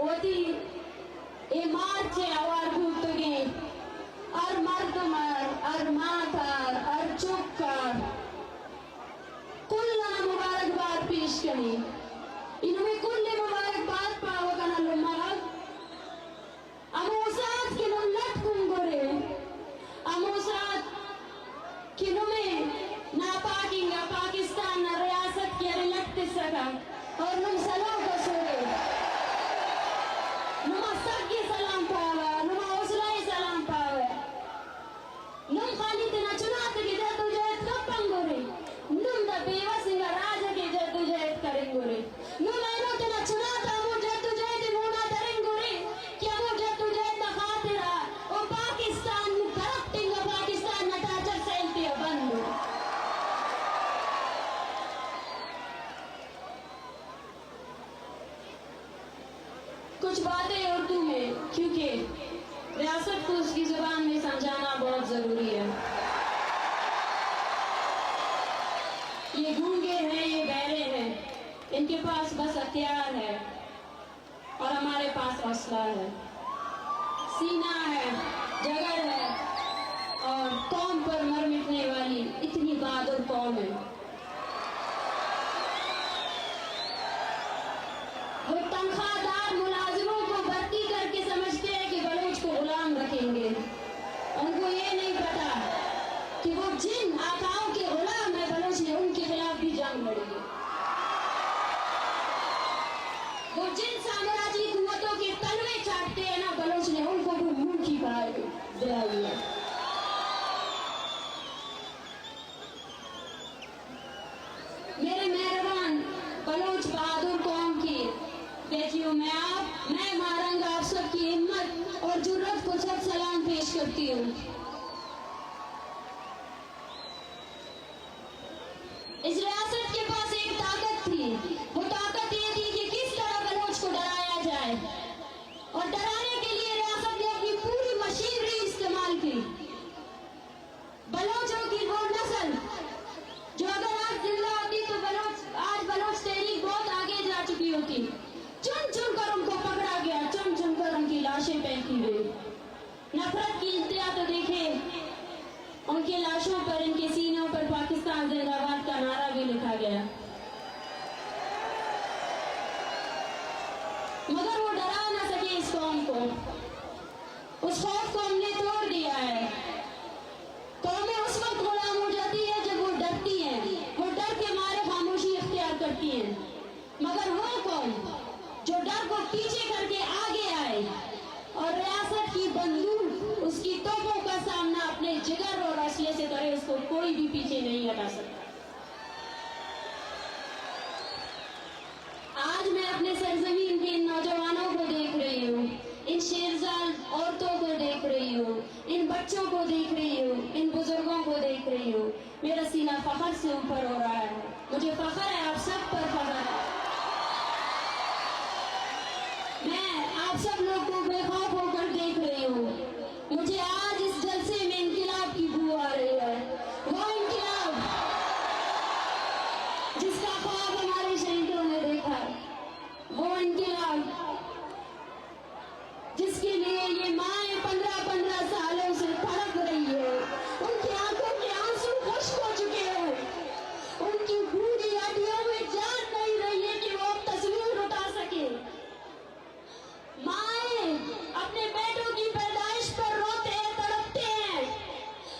وتی مارچ اور بھوتگی اور مردمر اور ماتر اور چکر کلنا مبارکباد پیش کریں انہوں میں کل مبارکباد پاو کنا لمرد اموسات کنو لٹ کنگورے اموسات کنو میں ناپاکینگا پاکستان نا ریاست کی لٹتے سکا اور نم سلام کو سورے نما سکی سلام پاوا نما اسلائی سلام پاوا نم خالی تینا چنات کی جد و جہد کب پنگورے نم دا بیوسنگا راجہ کی جد و جہد کریں گورے نم اینو تینا چنات امو جد و جہد مونا دریں گورے کیا وہ جد و جہد دا خاطرہ او پاکستان کرپٹنگا پاکستان نٹاچر سیلتی ہے بندو کچھ باتیں اردو میں کیونکہ ریاست کو اس کی زبان میں سمجھانا بہت ضروری ہے. یہ گونگے ہیں، یہ بہرے ہیں، ان کے پاس بس ہتھیار ہے اور ہمارے پاس اسلحہ ہے، سینہ ہے، جگر ہے اور قوم پر مر مٹنے والی اتنی بہادر قوم ہے. وہ تنخواہ دار ملازموں کو بھرتی کر کے سمجھتے ہیں کہ بلوچ کو غلام رکھیں گے. ان کو یہ نہیں پتا کہ وہ جن آقاؤں کے غلام ہیں بلوچ نے ان کے خلاف بھی جنگ لڑی ہے. وہ جن سامراجی قوتوں کے تلوے چاٹتے ہیں نا بلوچ نے ان کو بھی منہ کی بھائی دلائی ہے. میرے مہربان بلوچ بہادر قوم کی بیٹیوں میں مارنگ آپ سب کی ہمت اور جرت کو سب سلام پیش کرتی ہوں. اس ریاست کے پاس ایک طاقت تھی، وہ طاقت یہ تھی کہ کس طرح بلوچ کو ڈرایا جائے اور ڈرانے کے لیے ریاست نے اپنی پوری مشینری استعمال کی. بلوچوں کی وہ نسل جو اگر آج زندہ ہوتی تو آج بلوچ تحریک بہت آگے جا چکی ہوتی. چن چن کر ان کو پکڑا گیا، چن چن کر ان کی لاشیں پھینکی گئی. نفرت کی انتہا تو دیکھیں، ان کی لاشوں پر، ان کے سینوں پر پاکستان زندہ باد کا نعرہ بھی لکھا گیا. مگر وہ ڈرا نہ سکے اس قوم کو. اس خوف کو ہم نے توڑ دیا ہے. قومیں اس وقت غلام ہو جاتی ہے جب وہ ڈرتی ہیں، وہ ڈر کے مارے خاموشی اختیار کرتی ہیں. مگر وہ قوم جو ڈر کو پیچھے کر کے آگے آئے اور ریاست کی بندوق، اس کی توپوں کا سامنا اپنے جگر اور اسلحے سے کرے، اس کو کوئی بھی پیچھے نہیں ہٹا سکتا. آج میں اپنے سرزمین کے ان نوجوانوں کو دیکھ رہی ہوں، ان شیرزاد عورتوں کو دیکھ رہی ہوں، ان بچوں کو دیکھ رہی ہوں، ان بزرگوں کو دیکھ رہی ہوں. میرا سینہ فخر سے اوپر ہو رہا ہے. مجھے فخر ہے، آپ سب پر فخر ہے. میں آپ سب لوگ کو بے خوف ہو کر دیکھ رہی ہوں. مجھے آج اس جلسے میں انقلاب کی بو آ رہی ہے. وہ انقلاب جس کا خواب ہمارے شہیدوں نے دیکھا، وہ انقلاب جس کے لیے یہ مائیں 15 سالوں سے تڑپ رہی ہے. ان کی آنکھوں کے آنسو خشک ہو چکے ہیں، ان کی بوڑھی ہڈیوں میں جان نہیں رہی ہے کہ وہ اب تصویر اٹھا سکے. مائیں اپنے بیٹوں کی پیدائش پر روتے ہیں، تڑپتے ہیں.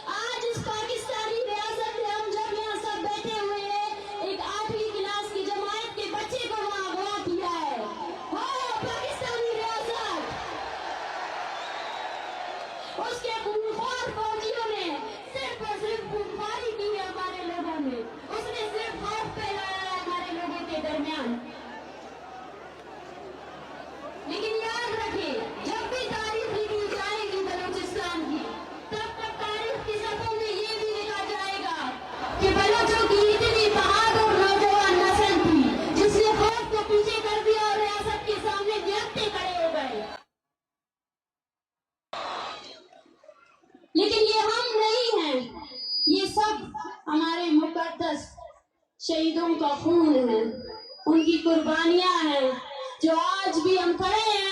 آج اس پاکستانی ریاست میں ہم جب یہاں سب بیٹھے ہوئے ہیں، ایک 8ویں کلاس کی جماعت کے بچے کو وہاں اغوا کیا ہے. پاکستانی ریاست، اس کے خونخوار فوجیوں نے صرف اور صرف خونخواری کی ہے ہمارے لوگوں میں. اس نے صرف خوف پھیلایا ہے ہمارے لوگوں کے درمیان. لیکن یاد رکھیں، جب بھی تاریخ لکھی جائے گی بلوچستان کی، تب تک تاریخ کی صفحوں میں یہ بھی لکھا جائے گا کہ بلوچوں کی اتنی بہادر نوجوان نسل تھی جس نے خوف کو پیچھے کر دیا اور ریاست کے سامنے دیکھتے کھڑے ہو گئے. لیکن یہ ہم نہیں ہیں، یہ سب ہمارے مقدس شہیدوں کا خون ہے، ان کی قربانیاں ہیں جو آج بھی ہم کھڑے ہیں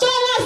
16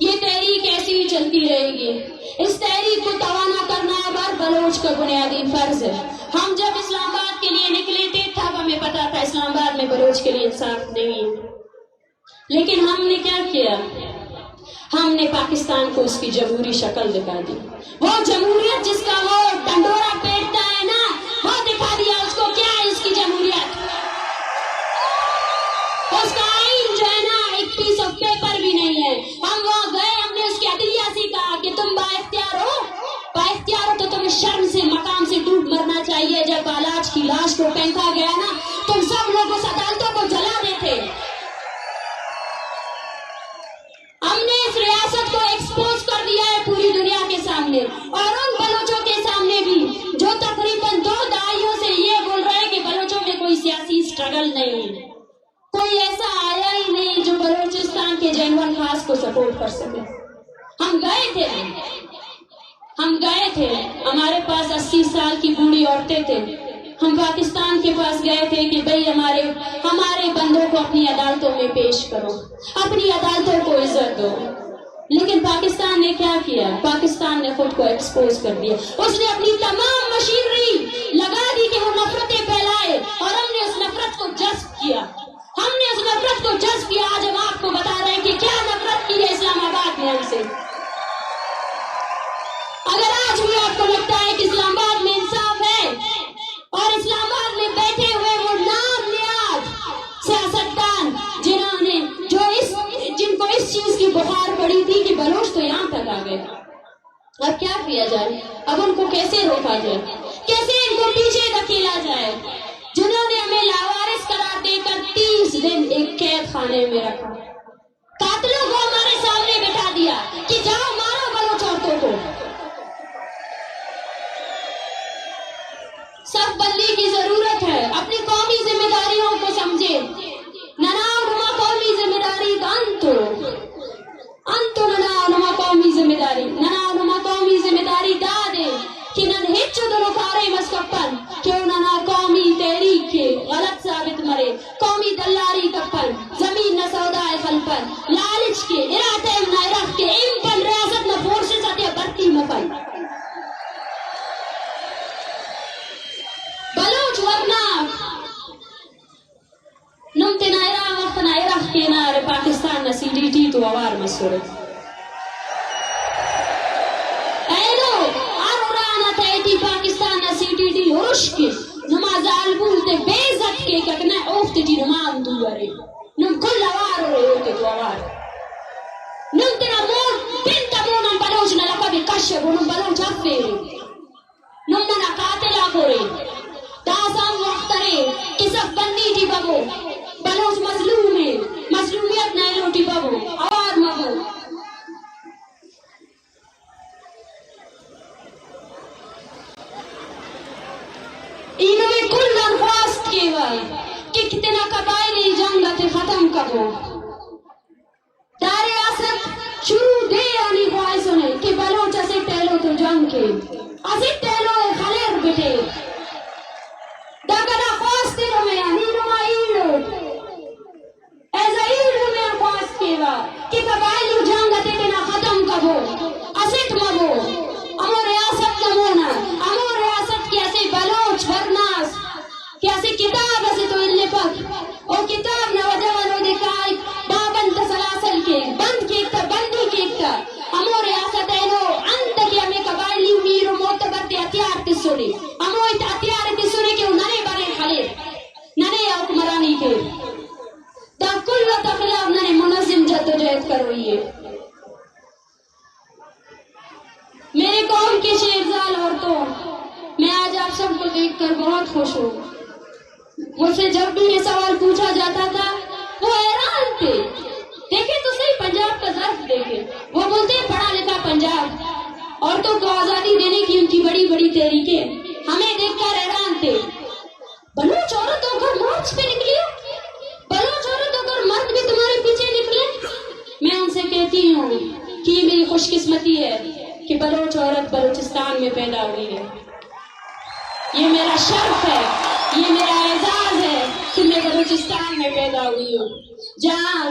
یہ تحریک ایسی ہی چلتی رہے گی. اس تحریک کو توانا کرنا اب ہر بلوچ کا بنیادی فرض ہے. ہم جب اسلام آباد کے لیے نکلے تھے تب ہمیں پتا تھا اسلام آباد میں بلوچ کے لیے انصاف نہیں ہے، لیکن ہم نے کیا کیا؟ ہم نے پاکستان کو اس کی جمہوری شکل دکھا دی. وہ جمہوریت جس کا وہ ڈنڈورا پیٹتا ہے نا، وہ دکھا دیا اس کو کیا ہے اس کی جمہوریت. اس کا آئین جو ہے نا 1 پیس آف پیپر بھی نہیں ہے. ہم وہاں گئے، ہم نے اس کی عدلیہ سے کہا کہ تم با اختیار ہو تو تمہیں شرم سے مقام سے ڈوب مرنا چاہیے. جب بالاج کی لاش کو پھینکا گیا نا، تم سب لوگ اس عدالتوں کو جلا دیتے. ہم نے اس ریاست کو ایکسپوز کر دیا ہے پوری دنیا کے سامنے، اور ان بلوچوں کے سامنے بھی جو تقریباً 2 دہائیوں سے یہ بول رہے ہیں کہ بلوچوں میں کوئی سیاسی اسٹرگل نہیں ہے. کوئی ایسا آیا ہی نہیں جو بلوچستان کے جینون خاص کو سپورٹ کر سکے. ہم گئے تھے، ہمارے پاس 80 سال کی بوڑھی عورتیں تھے. ہم پاکستان کے پاس گئے تھے کہ بھئی ہمارے بندوں کو اپنی عدالتوں میں پیش کرو، اپنی عدالتوں کو عزت دو. لیکن پاکستان نے کیا کیا؟ پاکستان نے خود کو ایکسپوز کر دیا. اس نے اپنی تمام مشینری لگا دی کہ وہ نفرتیں پھیلائے، اور ہم نے اس نفرت کو جذب کیا. آج ہم آپ کو بتا رہے ہیں کہ کیا نفرت کی ہے اسلام آباد میں ہم سے. اگر آج بھی آپ کو لگتا ہے کہ اسلام آباد میں انصاف ہے، اور اسلام آباد میں بیٹھے ہوئے وہ نام نیاز سیاستدان جن کو اس چیز کی بخار پڑی تھی کہ بلوچ تو یہاں تک آ گئے، اب کیا کیا جائے؟ اب ان کو کیسے روکا جائے؟ کیسے ان کو پیچھے دھکیلا جائے؟ جنہوں نے ہمیں لاوارث قرار دے کر 30 دن ایک قید خانے میں رکھا، قاتلوں کو ہمارے سامنے بٹھا دیا کہ جاؤ مارو بلوچ عورتوں کو. سب بندی کی ضرورت ہے. اپنی قومی ذمہ داریوں کو سمجھے. ننا قومی ذمہ داری انتو ننا قومی ذمہ داری ننا قومی ذمہ داری دادے کہ نن ہچو دنو کارے مسکپن کیوں ننا قومی تحریک کے غلط ثابت مرے. قومی دلاری کپن زمین نہ سودائے خلپن لالچ کے ارادے نہ رکھ کے امپن ریاست نہ فورسز آتے برتی مفن. بلوچ ورنہ نمتے نائرہ وقت نائرہ کے نار پاکستان نہ CDT تو آوار مسور ایلو آرورانا تیٹی پاکستان نہ CDT ہرش کے نماز آلبولتے بیزت کے ککنے اوفتے جی نمان دوارے نم کل آوار ہو رہے ہوتے تو آوار نمتے نہ مون بنتا مونم بلوچ نہ لکا بھی کشب نم بلوچ افیرے نم نہ قاتلہ کرے داسام وقترے کسب بندی جی بگو بلوچ مظلوم ہے، مظلومیت نہ لوٹی بگو آوار مگو. انہوں نے کل درخواست کی ہوئی کہ کتنا قبائلی جنگت ختم کرو. دار آسد شروع دے آنی خواہی سنے کہ بلوچ اسے ٹیلو تو جنگ کے اسے ٹیلو خلیر بٹے داگنا خواست رو میں نیرو ایلو ایزا ایلو میں خواست کیوا کہ قبائلی جنگت اتنا ختم کرو اسٹ مگو امو ریاست نمونا امو ریاست کی ایسے بلوچ ورناس کہ ایسے کتاب ایسے تو اللہ پاک او کتاب نہ وجہ ونو دکھائی بابن تسلاسل کے بند کے اکتا بندی کے اکتا امو ریاست اینو انت کی ہمیں قبائلی میرو معتبر تے ہتھیار تے سنے امو ہتھیار تے سنے کہ ننے بنے خلیر ننے حکمرانی کے دا کل تخلاف ننے منظم جدوجہد کروئیے. میرے قوم کی شیرزال عورتوں، میں آج آپ سب کو دیکھ کر بہت خوش ہوں. مجھ سے جب بھی یہ سوال پوچھا جاتا تھا وہ حیران تھے. دیکھیں تو صحیح پنجاب کا ظرف دیکھیں، وہ بولتے ہیں پڑھا لکھا پنجاب، عورتوں کو آزادی دینے کی ان کی بڑی بڑی تحریکیں، ہمیں دیکھ کر حیران تھے. بلوچ عورت ہو کر مارچ پہ نکلی، بلوچ عورت ہو کر مرد بھی تمہارے پیچھے نکلے. میں ان سے کہتی ہوں کہ یہ میری خوش قسمتی ہے کہ بلوچ عورت بلوچستان میں پیدا ہوئی ہے. یہ میرا شرف ہے، یہ میرا اعزاز ہے کہ میں بلوچستان میں پیدا ہوئی ہوں، جہاں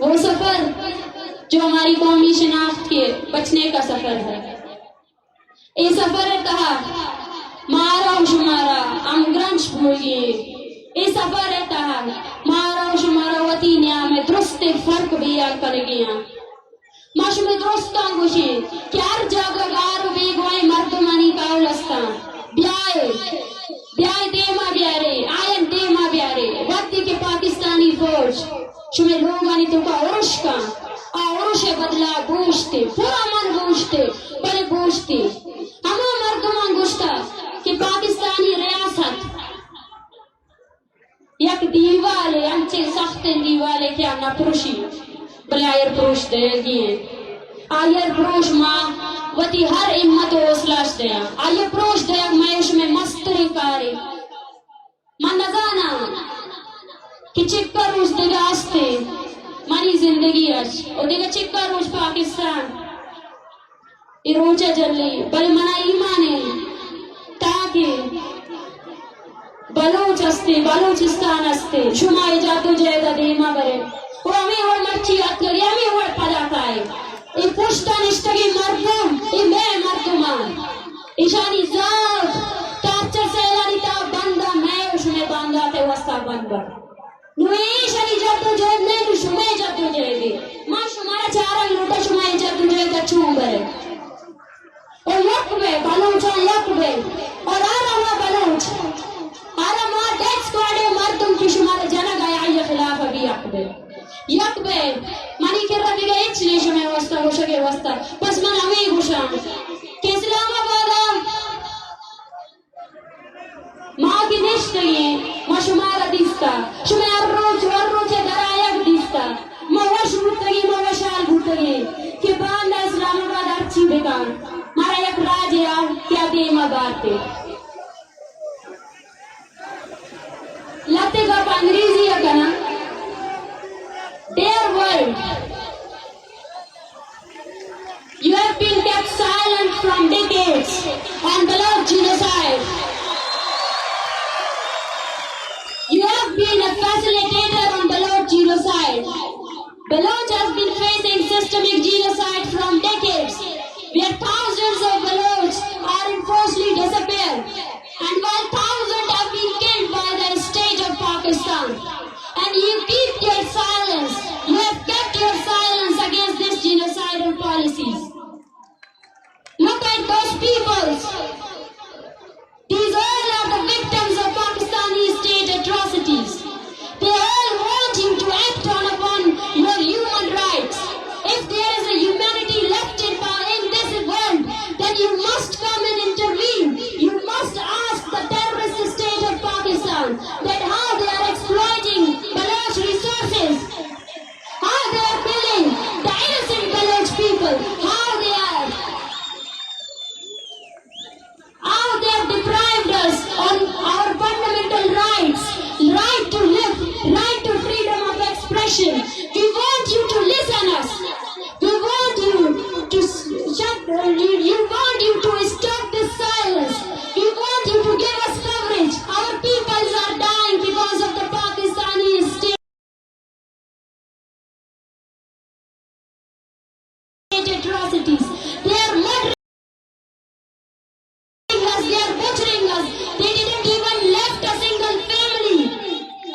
وہ سفر جو ہماری قومی شناخت کے بچنے کا سفر ہے. یہ سفر کہا مارا و شمارا ہم گرنش بھول گئے. یہ سفر کہا مارا و شمارا وطی نعم درست فرق بیا کر گیا. مش میں درستان گوشی کہ ہر جگہ گارو بھی گوئے مردمانی کاولستان بیائے دیما بیارے آئین دیما بیارے وقتی کے پاکستانی فوج شمیں لوگانی تو کا عرش کا عرش بدلا گوشتے پورا من گوشتے بلے گوشتے ہمیں مردمان گوشتا کہ پاکستانی ریاست یک دیوالے انچے سخت دیوالے کیا نہ پروشی بلے آئیر پروش دے گئے. آئیر پروش ماں وطی ہر امت و اسلاش دیا. آئیر پروش دیا میش میں مستری کاری من نزانا کہ چکر روش دیگا آستے منی زندگی اچ او دیگا چکر روش پاکستان ای روچہ جلی بلے منا ایمان ہے تاکہ بلوچ استے بلوچستان استے شما ایجادو جائدہ دیما برے وہ ہمیں وہ مرچیات کری ہمیں وہ پدا کھائے. ای پشتا نشتگی مردم ای میں مردمان ایشانی ذات تارچر سیلانی تا بندہ میں اس میں باندھا تے وستا بندہ نویشانی جدو جہد میں تو شمیں جدو جہدی ماں شمارا چارہ لوٹا شمیں جدو جہد چون برے اور یکبے بلوچان یکبے اور آرہ ہوا بلوچ آرہ ماں ڈیٹ سکواڈے مردم کی شمارا جنگ آیا یہ خلاف ابھی یکبے منی کر رہا دیگا ایچ نہیں شمیں وستا گوشگے وستا بس من ہمیں گوشا کہ اسلام آبادا ماں کی نشتگی ماں شمارا دیستا شمیں ہر روچ درائیک دیستا ماں وش بھوتگی ماں وشال بھوتگی کہ باندہ اسلام آباد اچھی بکان مارا یک راجیا کیا دیم آبادتے لتے گا پا انگریزی ہے کنا. Dear world, you have been kept silent from decades on Baloch genocide. You have been a facilitator on Baloch genocide. Baloch has been facing systemic genocide from decades, where thousands of Baloch are enforcedly disappeared, and while thousands have been killed by the state of Pakistan. And you keep your silence. You have kept your silence against these genocidal policies. Look at those people. These all are the victims of Pakistani state atrocities. They all want you to act upon your human rights. If there is a humanity left in this world, then you must come and intervene. You must ask the terrorist state of Pakistan that how they are exploiting Baloch resources, how they are killing the innocent Baloch people, how they have deprived us on our fundamental rights, right to live, right to freedom of expression. We want you to listen us. We want you to stop this silence. We want you to give us coverage. Our peoples are dying because of the Pakistani state atrocities. They are murdering us, they are butchering us. They didn't even left a single family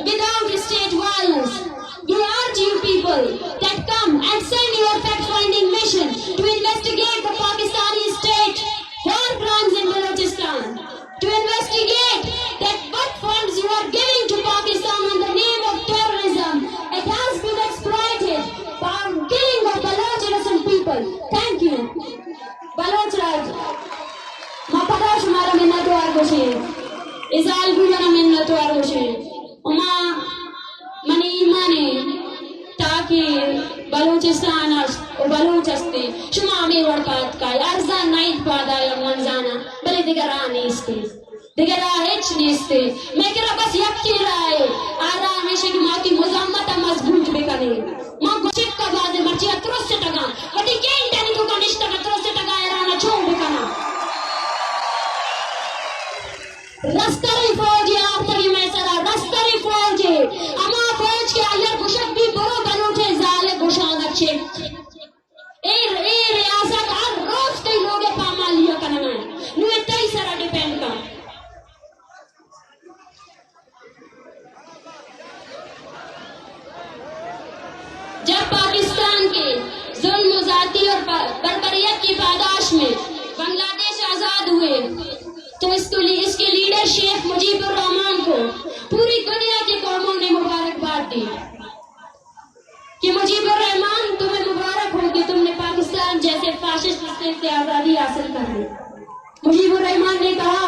without state violence. We urge you people that come and send your fact-finding mission to investigate the Pakistani state war crimes in Balochistan, to investigate that what funds you are giving to Pakistan in the name of terrorism. It has been exploited by killing of Baloch innocent people. Thank you. Baloch Raj. Ma padash mara minna to argoshe. Izal gulana minna to argoshe. Uma mani imane taaki Balochistan و بلوچ استے شما میں ورکات کا ارزان نائد پادا یا منزانا بلے دیگر نیستے دیگر ہیچ نیستے میں کرا بس یکی رائے آرہ ہمیشہ کی ماں کی مزامت مضبوط بکنے ماں کو چک کا بازے مرچی اتروس سے ٹگا وٹی کین ٹینی تو کنشتا اتروس سے ٹگا ایرانا چھوڑ بکنا رستری فوجی آپ تکی میں سرا رستری فوجی اما فوج کے آئیر گشک بھی برو بلوچے ظالب اور بربریت کی پاداش میں بنگلہ دیش آزاد ہوئے تو اس کے لیڈر شیخ مجیب الرحمان کو پوری دنیا کی قوموں نے مبارکباد دی کہ مجیب الرحمان تمہیں مبارک ہو کہ تم نے پاکستان جیسے فاشسٹ اسٹیٹ سے آزادی حاصل کر لی۔ مجیب الرحمان نے کہا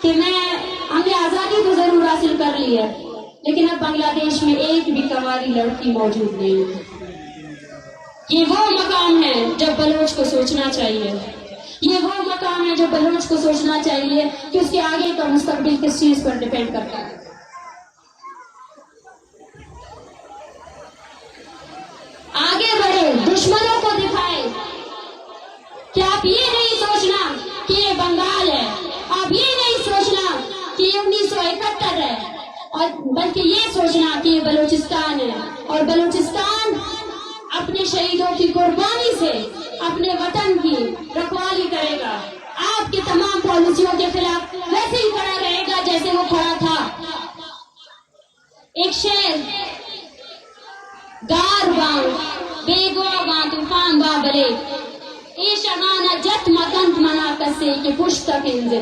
کہ ہم نے آزادی تو ضرور حاصل کر لی ہے لیکن اب بنگلہ دیش میں ایک بھی کنواری لڑکی موجود نہیں ہے۔ یہ وہ مقام ہے جب بلوچ کو سوچنا چاہیے، یہ وہ مقام ہے جو بلوچ کو سوچنا چاہیے کہ اس کے آگے کا مستقبل کس چیز پر ڈیپینڈ کرتا ہے۔ آگے بڑھے، دشمنوں کو دکھائے کہ آپ یہ نہیں سوچنا کہ یہ بنگال ہے، آپ یہ نہیں سوچنا کہ یہ 1971 ہے، اور بلکہ یہ سوچنا کہ یہ بلوچستان ہے، اور بلوچستان اپنے شہیدوں کی قربانی سے اپنے وطن کی رکھوالی کرے گا، آپ کی تمام پالیسیوں کے خلاف ویسے ہی کھڑا رہے گا جیسے وہ کھڑا تھا۔ ایک شعر، گار بان بیگوا بان طوفان بابلے ایشگانا جت مکنت منا کسے کہ پشت تک انزے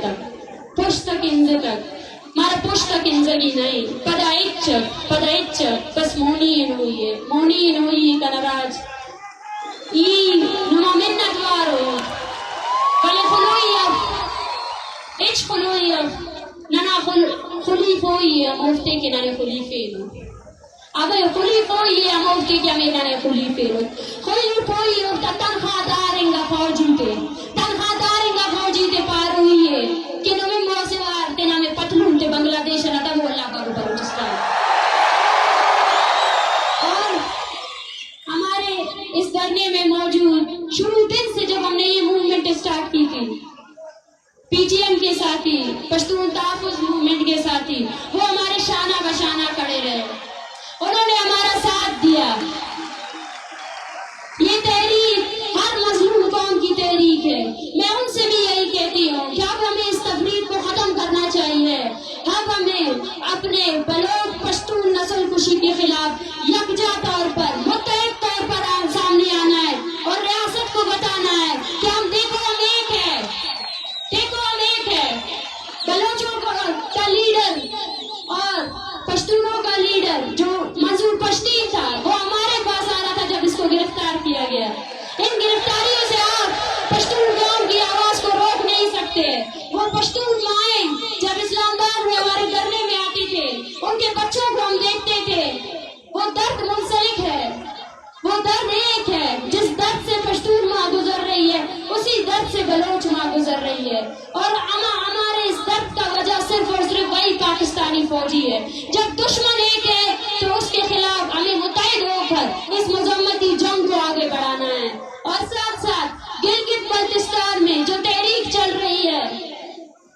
تک مارا پشت تک انزگی نہیں پدائچ بس مونی نوئی کنراج ای نما منت وارو بلے خلوئی اب اچ خلوئی اب ننا خلیف ہوئی ہے مفتے کے ننے خلیفے نو ابے خلیف ہوئی ہے مفتے کے ہمیں ننے خلیفے نو خلیف ہوئی ہے تنخواہ دارنگا فوجی تے پار ہوئی ہے کہ نویں موسیوار تے نامے پتلون تے بنگلہ دیش نتا بولنا کرو بلوچستان۔ اور ہمارے اس دھرنے میں موجود شروع دن سے جب ہم نے یہ موومنٹ اسٹارٹ کی تھی پی ٹی ایم کے ساتھی، پشتون تحفظ موومنٹ کے ساتھی، وہ ہمارے شانہ بشانہ کھڑے رہے، انہوں نے ہمارا ساتھ دیا۔ یہ تحریک ہر مظلوم قوم کی تحریک ہے، میں ان سے بھی یہی کہتی ہوں کہ اب ہمیں اس تفریق کو ختم کرنا چاہیے، اب ہمیں اپنے بلوچ پشتون نسل کشی کے خلاف یکجا طور پر متحد طور پر سامنے آنا ہے اور ریاست کو بتانا ہے کہ ہم ہم ایک ہے، بلوچوں کا لیڈر اور پشتونوں کا لیڈر جو منظور پشتین تھا وہ ہمارے پاس آ رہا تھا جب اس کو گرفتار کیا گیا۔ ان گرفتاریوں سے آپ پشتون قوم کی آواز کو روک نہیں سکتے۔ وہ پشتون مائیں جب اسلام آباد میں ہمارے دھرنے میں آتی تھے، ان کے بچوں کو ہم دیکھتے تھے، وہ درد منسلک ہے، وہ درد ایک ہے، جس درد سے پشتون ماں گزر رہی ہے اسی درد سے بلوچ ماں گزر رہی ہے، اور ہمارے اس درد کا وجہ صرف اور صرف وہی پاکستانی فوجی ہے۔ جب دشمن ایک ہے تو اس کے خلاف ہمیں متحد ہو کر اس مذمتی جنگ کو آگے بڑھانا ہے، اور ساتھ ساتھ گلگت بلتستان میں جو تحریک چل رہی ہے،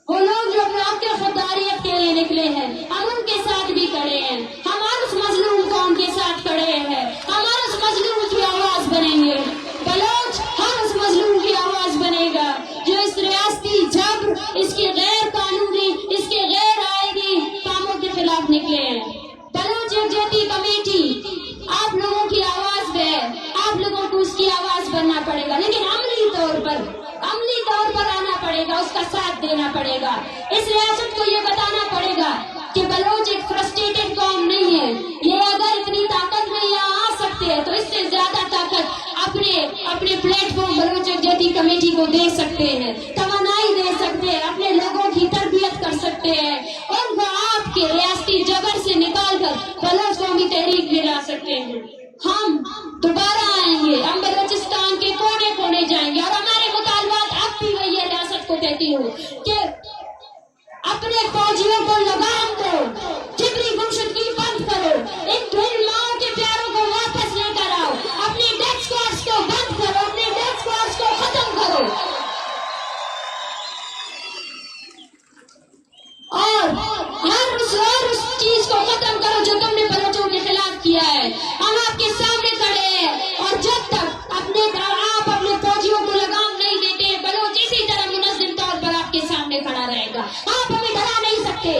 وہ لوگ جو آپ کے خودداریت کے لیے نکلے ہیں، ہم ان کے ساتھ بھی کھڑے ہیں، ہم اس مظلوم قوم کے ساتھ کھڑے ہیں، ہم اس مظلوم کی آواز بنیں گے، بلوچ ہر اس مظلوم کی آواز بنے گا جو اس ریاستی جبر، اس کی غیر قانونی، اس کے غیر آئینی کاموں کے خلاف نکلے ہیں۔ بلوچ یکجہتی کمیٹی آپ لوگوں کی آواز ہے، آپ لوگوں کو اس کی آواز بننا پڑے گا، لیکن عملی طور پر آنا پڑے گا، اس کا ساتھ دینا پڑے گا، اس ریاست کو یہ بتانا پڑے گا کہ بلوچ ایک فرسٹریٹڈ قوم نہیں ہے، یہ اگر اتنی طاقت میں یہاں آ سکتے ہیں تو اس سے زیادہ طاقت اپنے پلیٹ فارم بلوچ یکجہتی کمیٹی کو دے سکتے ہیں، توانائی دے سکتے ہیں، اپنے لوگوں کی تربیت کر سکتے ہیں، ان کو آپ کے ریاستی جبر سے نکال کر بلوچ قومی تحریک میں لا سکتے ہیں۔ ہم دوبارہ آئیں گے، ہم بلوچستان کے کونے کونے جائیں گے، اور ہمارے مطالبات اب بھی وہی ہے، ریاست کو کہتی ہوں کہ اپنے فوجیوں کو لگام دو، جبری گمشدگی بند کرو، ان ماؤں کے پیاروں کو واپس لے کر آؤ، اپنی ڈیتھ اسکواڈز کو بند کرو، اپنے ڈیتھ اسکواڈز کو ختم کرو، اور ہر اس چیز کو ختم کرو جو تم نے بلوچوں کے خلاف کیا ہے۔ ہم آپ کے سامنے کھڑے ہیں، اور جب تک آپ اپنے فوجیوں کو لگام نہیں دیتے، بلوچ اسی طرح منظم طور پر آپ کے سامنے کھڑا رہے گا، آپ ہمیں ڈرا نہیں سکتے۔